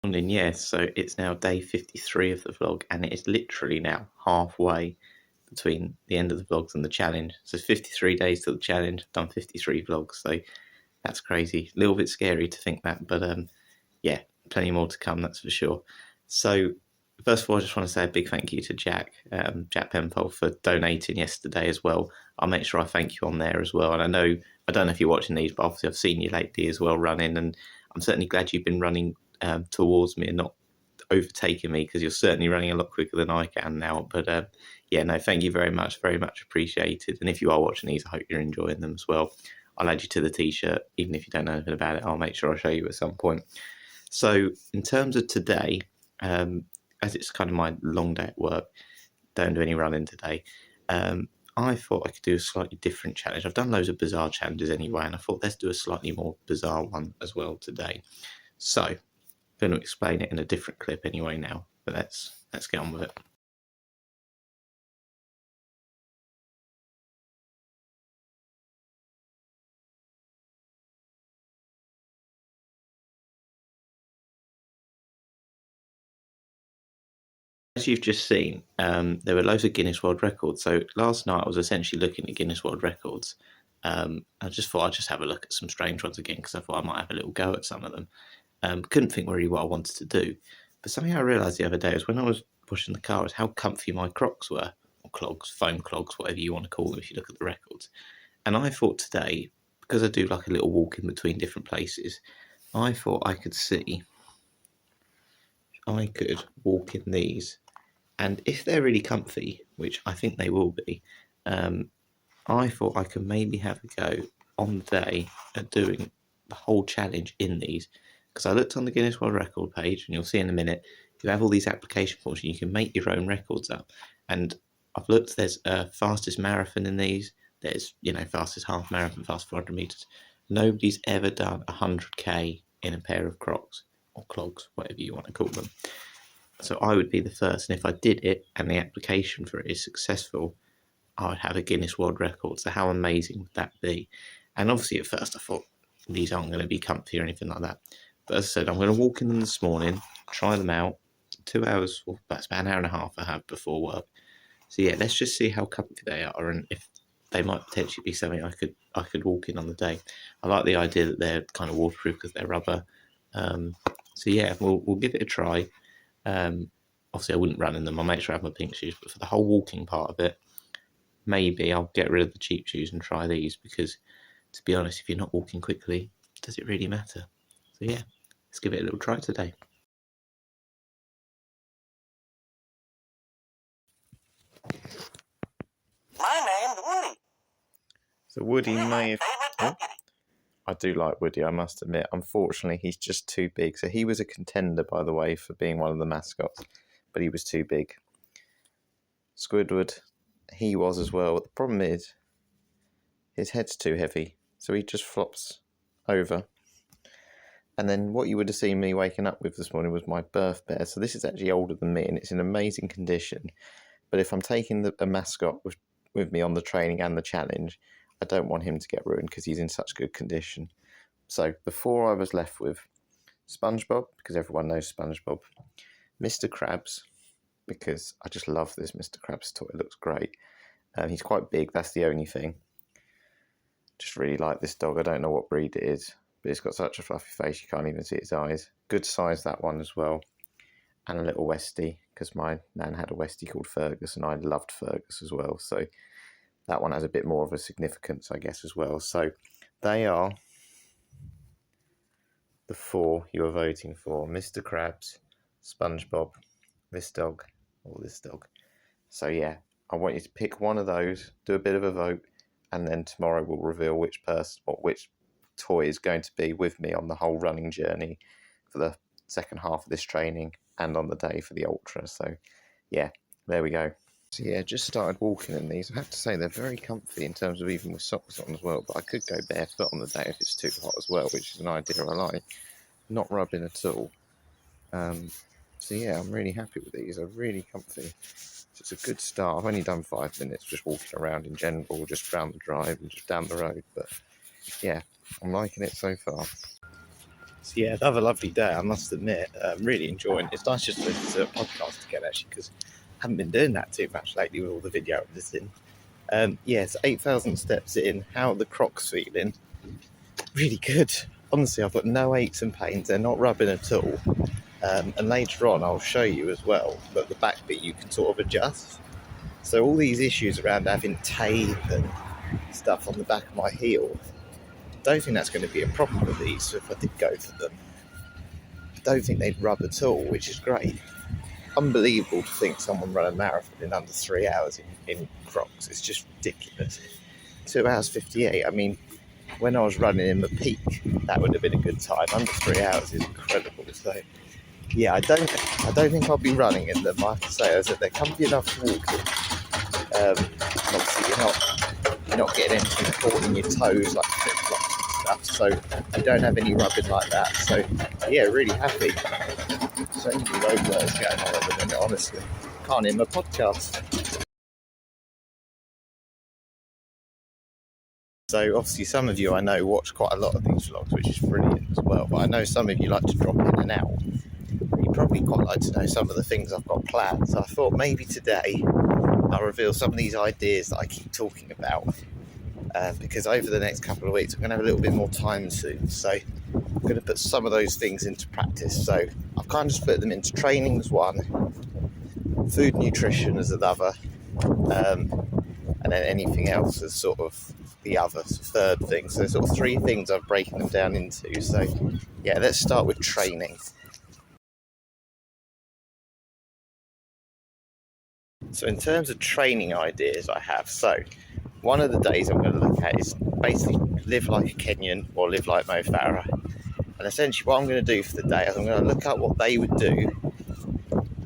Morning, yes. So it's now day 53 of the vlog, and it is literally now halfway between the end of the vlogs and the challenge. So 53 days to the challenge. I've done 53 vlogs, so that's crazy. A little bit scary to think that, but yeah, plenty more to come, that's for sure. So first of all, I just want to say a big thank you to Jack Penfold, for donating yesterday as well. I'll make sure I thank you on there as well. And I don't know if you're watching these, but obviously I've seen you lately as well running, and I'm certainly glad you've been running towards me and not overtaking me, because you're certainly running a lot quicker than I can now. But yeah, no, thank you very much appreciated. And if you are watching these, I hope you're enjoying them as well. I'll add you to the t-shirt, even if you don't know anything about it. I'll make sure I show you at some point. So in terms of today, as it's kind of my long day at work, don't do any running today, I thought I could do a slightly different challenge. I've done loads of bizarre challenges anyway, and I thought let's do a slightly more bizarre one as well today. So I'm going to explain it in a different clip anyway now, but let's get on with it. As you've just seen, there were loads of Guinness World Records. So last night I was essentially looking at Guinness World Records. I just thought I'd just have a look at some strange ones again, because I thought I might have a little go at some of them. Couldn't think really what I wanted to do. But something I realised the other day was when I was washing the car was how comfy my Crocs were, or clogs, foam clogs, whatever you want to call them if you look at the records. And I thought today, because I do like a little walk in between different places, I thought I could see if I could walk in these. And if they're really comfy, which I think they will be, I thought I could maybe have a go on the day at doing the whole challenge in these. Because I looked on the Guinness World Record page, and you'll see in a minute, you have all these application forms and you can make your own records up. And I've looked, there's fastest marathon in these, there's, fastest half marathon, fast 400 metres. Nobody's ever done 100k in a pair of Crocs, or clogs, whatever you want to call them. So I would be the first, and if I did it and the application for it is successful, I would have a Guinness World Record. So how amazing would that be? And obviously at first I thought these aren't going to be comfy or anything like that. But as I said, I'm going to walk in them this morning, try them out. 2 hours, well, that's about an hour and a half I have before work. So yeah, let's just see how comfy they are, and if they might potentially be something I could walk in on the day. I like the idea that they're kind of waterproof because they're rubber. So yeah, we'll give it a try. Obviously I wouldn't run in them. I'll make sure I have my pink shoes, but for the whole walking part of it, maybe I'll get rid of the cheap shoes and try these, because to be honest, if you're not walking quickly, does it really matter? So yeah, let's give it a little try today. My name's Woody. So Woody may have... Oh, I do like Woody, I must admit. Unfortunately, he's just too big. So he was a contender, by the way, for being one of the mascots, but he was too big. Squidward, he was as well. The problem is, his head's too heavy, so he just flops over. And then what you would have seen me waking up with this morning was my birth bear. So this is actually older than me, and it's in amazing condition. But if I'm taking a mascot with me on the training and the challenge, I don't want him to get ruined because he's in such good condition. So before I was left with SpongeBob, because everyone knows SpongeBob, Mr. Krabs, because I just love this Mr. Krabs toy, it looks great. He's quite big, that's the only thing. Just really like this dog. I don't know what breed it is, but it's got such a fluffy face you can't even see its eyes. Good size, that one as well. And a little Westie, because my nan had a Westie called Fergus, and I loved Fergus as well. So that one has a bit more of a significance, I guess, as well. So they are the four you are voting for: Mr. Krabs, SpongeBob, this dog, or this dog. So yeah, I want you to pick one of those, do a bit of a vote, and then tomorrow we'll reveal which person or which toy is going to be with me on the whole running journey for the second half of this training and on the day for the ultra. So yeah, there we go. So yeah, just started walking in these. I have to say they're very comfy in terms of even with socks on as well, but I could go barefoot on the day if it's too hot as well, which is an idea I like. Not rubbing at all. So yeah, I'm really happy with these. They're really comfy. So it's a good start. I've only done 5 minutes just walking around in general, just around the drive and just down the road, but yeah, I'm liking it so far. So yeah, another lovely day, I must admit. Really enjoying it. It's nice just to listen to a podcast again, actually, because I haven't been doing that too much lately with all the video editing. Yeah, it's 8,000 steps in. How are the Crocs feeling? Really good. Honestly, I've got no aches and pains. They're not rubbing at all. And later on, I'll show you as well that the back bit you can sort of adjust. So all these issues around having tape and stuff on the back of my heel, don't think that's going to be a problem with these. So if I did go for them, I don't think they'd rub at all, which is great. Unbelievable to think someone run a marathon in under 3 hours in Crocs. It's just ridiculous. 2 hours 58. I mean, when I was running in the peak, that would have been a good time. Under 3 hours is incredible. So yeah, I don't think I'll be running in them. I have to say, they're comfy enough to walk in. And obviously you're not getting anything caught in your toes like flip-flops and stuff. So I don't have any rubbing like that. So yeah, really happy. So many road words going on at the minute, honestly. Can't hear my podcast. So obviously some of you I know watch quite a lot of these vlogs, which is brilliant as well. But I know some of you like to drop in and out. You probably quite like to know some of the things I've got planned. So I thought maybe today I'll reveal some of these ideas that I keep talking about. Because over the next couple of weeks I'm going to have a little bit more time soon. So I'm going to put some of those things into practice. So I've kind of split them into training as one, food nutrition as another, and then anything else as sort of the other third thing. So there's sort of three things I've broken them down into. So yeah, let's start with training. So in terms of training ideas I have, so one of the days I'm going to look at is basically live like a Kenyan or live like Mo Farah. And essentially what I'm going to do for the day is I'm going to look at what they would do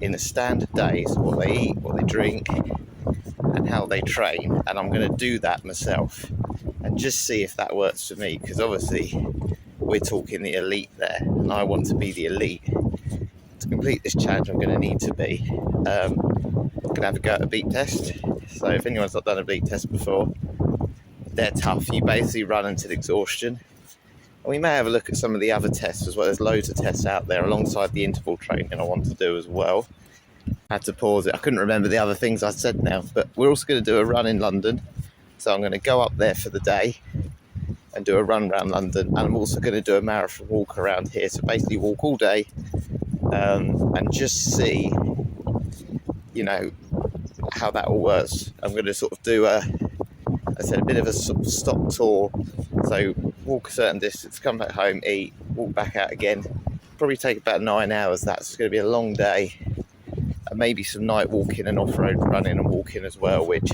in a standard day, so what they eat, what they drink, and how they train. And I'm going to do that myself and just see if that works for me, because obviously we're talking the elite there, and I want to be the elite. To complete this challenge, I'm going to need to be going to have a go at a beep test. So if anyone's not done a beep test before, they're tough. You basically run until exhaustion. And we may have a look at some of the other tests as well. There's loads of tests out there alongside the interval training I want to do as well. I had to pause it. I couldn't remember the other things I said now, but we're also going to do a run in London. So I'm going to go up there for the day and do a run around London. And I'm also going to do a marathon walk around here. So basically walk all day and just see, how that all works. I'm going to sort of do a bit of a sort of stop tour. So walk a certain distance, come back home, eat, walk back out again. Probably take about 9 hours. That's going to be a long day. And maybe some night walking and off-road running and walking as well, which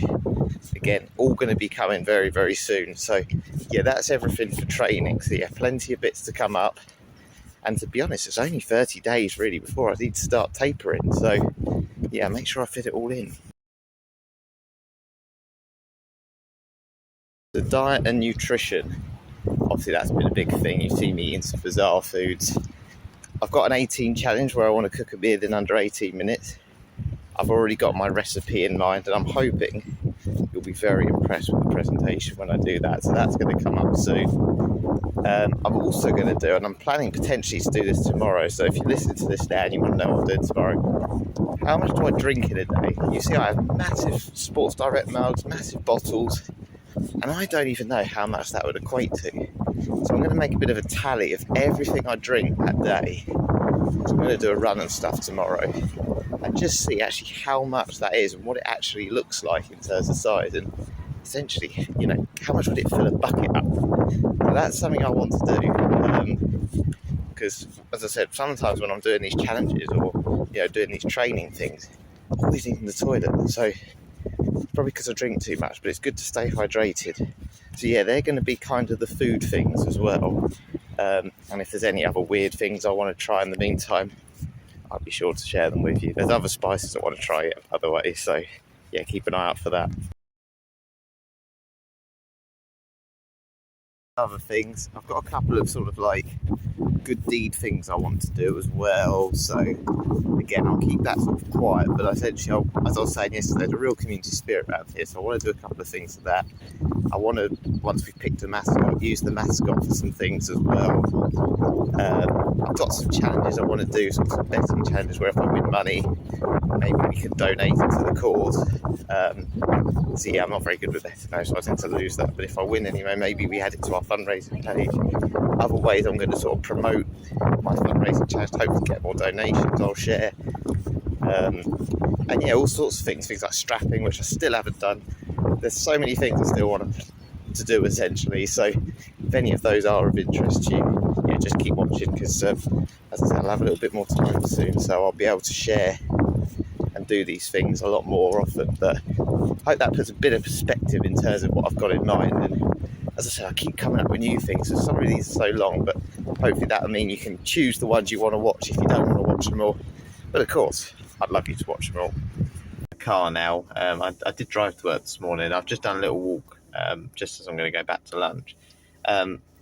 again, all going to be coming very, very soon. So yeah, that's everything for training. So yeah, plenty of bits to come up. And to be honest, it's only 30 days really before I need to start tapering. So yeah, make sure I fit it all in. The diet and nutrition, obviously that's been a big thing. You've seen me eating some bizarre foods. I've got an 18 challenge where I want to cook a meal in under 18 minutes. I've already got my recipe in mind, and I'm hoping you'll be very impressed with the presentation when I do that. So that's going to come up soon. I'm also going to do, and I'm planning potentially to do this tomorrow. So if you listen to this now and you want to know what I'm doing tomorrow, how much do I drink in a day? You see, I have massive Sports Direct mugs, massive bottles, and I don't even know how much that would equate to. So I'm going to make a bit of a tally of everything I drink that day. So I'm going to do a run and stuff tomorrow and just see actually how much that is and what it actually looks like in terms of size, and essentially, how much would it fill a bucket up? So that's something I want to do, because as I said, sometimes when I'm doing these challenges or doing these training things, I'm always needing the toilet. So probably because I drink too much, but it's good to stay hydrated. So yeah, they're going to be kind of the food things as well. And if there's any other weird things I want to try in the meantime, I'll be sure to share them with you. There's other spices I want to try other ways, so yeah, keep an eye out for that. Other things, I've got a couple of sort of like good deed things I want to do as well. So again, I'll keep that sort of quiet, but essentially, as I was saying yesterday, there's a real community spirit around here, so I want to do a couple of things for that. I want to, once we've picked a mascot, use the mascot for some things as well. I've got some challenges I want to do, some betting challenges where if I win money, maybe we can donate it to the cause. So yeah, I'm not very good with betting though, so I tend to lose that, but if I win anyway, maybe we add it to our fundraising page. Other ways I'm going to sort of promote my fundraising challenge, hopefully get more donations, I'll share. And yeah, all sorts of things like strapping, which I still haven't done. There's so many things I still want to do essentially, so if any of those are of interest to you, yeah, just keep watching, because as I said, I'll have a little bit more time soon, so I'll be able to share and do these things a lot more often. But I hope that puts a bit of perspective in terms of what I've got in mind. And as I said, I keep coming up with new things, so some of these are so long, but hopefully that'll mean you can choose the ones you want to watch if you don't want to watch them all. But of course, I'd love you to watch them all. Car now. I did drive to work this morning. I've just done a little walk just as I'm going to go back to lunch.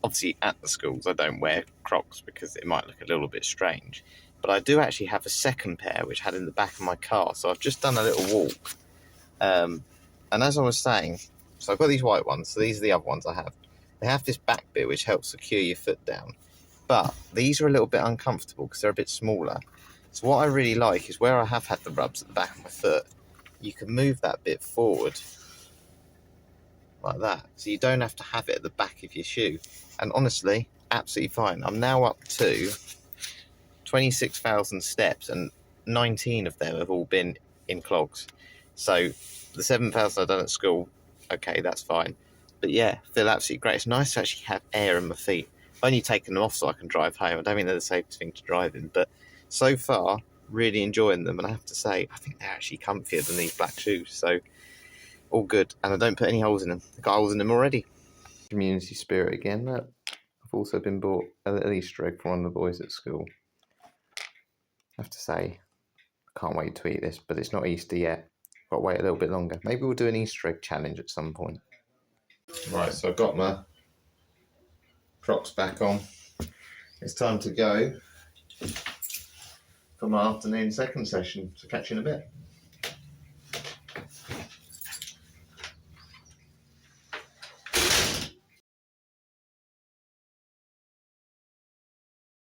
Obviously at the schools I don't wear Crocs because it might look a little bit strange, but I do actually have a second pair which I had in the back of my car, so I've just done a little walk, and as I was saying, so I've got these white ones, so these are the other ones I have. They have this back bit which helps secure your foot down, but these are a little bit uncomfortable because they're a bit smaller. So what I really like is where I have had the rubs at the back of my foot, you can move that bit forward like that, so you don't have to have it at the back of your shoe. And honestly, absolutely fine. I'm now up to 26,000 steps, and 19 of them have all been in clogs. So the 7,000 I've done at school, okay, that's fine. But yeah, feel absolutely great. It's nice to actually have air in my feet. I've only taken them off so I can drive home. I don't think they're the safest thing to drive in, but so far, really enjoying them. And I have to say, I think they're actually comfier than these black shoes. So all good. And I don't put any holes in them. I've got holes in them already. Community spirit again. I've also been bought an Easter egg for one of the boys at school. I have to say, I can't wait to eat this, but it's not Easter yet. Got to wait a little bit longer. Maybe we'll do an Easter egg challenge at some point. Right, so I've got my Crocs back on. It's time to go for my afternoon second session. So catch you in a bit.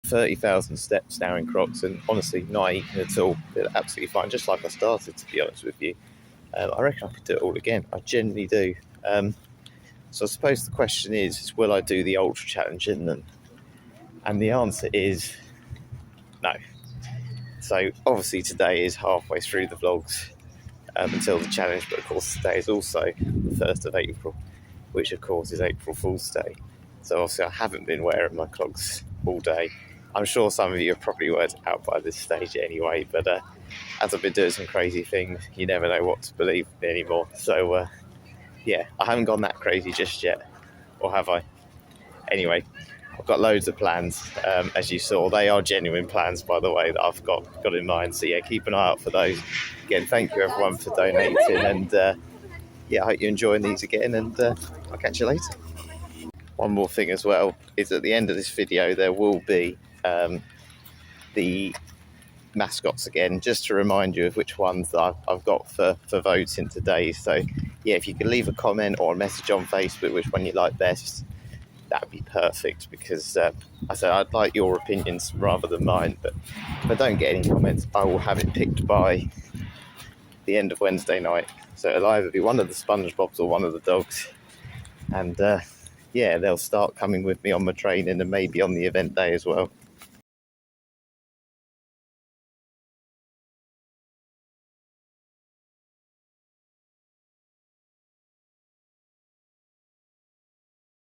"30,000 steps now in Crocs, and honestly, not eating at all. They're absolutely fine, just like I started, to be honest with you. I reckon I could do it all again. I genuinely do. So I suppose the question is will I do the Ultra Challenge in them? And the answer is no. So obviously today is halfway through the vlogs until the challenge, but of course today is also the 1st of April, which of course is April Fool's Day. So obviously I haven't been wearing my clogs all day. I'm sure some of you have probably worked it out by this stage anyway, but as I've been doing some crazy things, you never know what to believe anymore. So yeah, I haven't gone that crazy just yet, or have I? Anyway, I've got loads of plans, as you saw. They are genuine plans, by the way, that I've got in mind. So yeah, keep an eye out for those. Again, thank you everyone for donating, and yeah, I hope you're enjoying these again, and I'll catch you later. One more thing as well is at the end of this video there will be the mascots again, just to remind you of which ones that I've got for voting today. So yeah, if you could leave a comment or a message on Facebook which one you like best, that would be perfect, because I said I'd like your opinions rather than mine, but if I don't get any comments I will have it picked by the end of Wednesday night. So it'll either be one of the SpongeBobs or one of the dogs, and yeah, they'll start coming with me on my training and maybe on the event day as well.